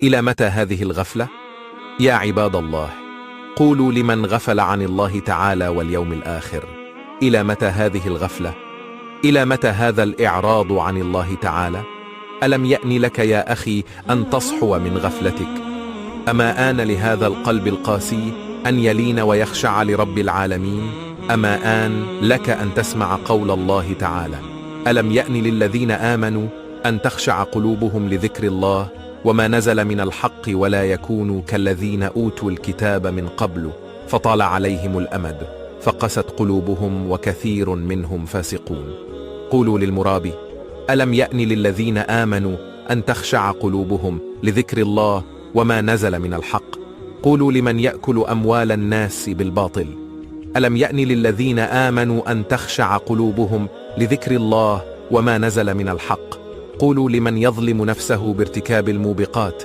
إلى متى هذه الغفلة؟ يا عباد الله، قولوا لمن غفل عن الله تعالى واليوم الآخر: إلى متى هذه الغفلة؟ إلى متى هذا الإعراض عن الله تعالى؟ ألم يأن لك يا أخي أن تصحو من غفلتك؟ أما آن لهذا القلب القاسي أن يلين ويخشع لرب العالمين؟ أما آن لك أن تسمع قول الله تعالى: ألم يأن للذين آمنوا أن تخشع قلوبهم لذكر الله وما نزل من الحق ولا يكونوا كالذين أوتوا الكتاب من قبل فطال عليهم الأمد فقست قلوبهم وكثير منهم فاسقون. قولوا للمرابي: ألم يأن للذين آمنوا أن تخشع قلوبهم لذكر الله وما نزل من الحق. قولوا لمن يأكل أموال الناس بالباطل: ألم يأن للذين آمنوا أن تخشع قلوبهم لذكر الله وما نزل من الحق. قولوا لمن يظلم نفسه بارتكاب الموبقات: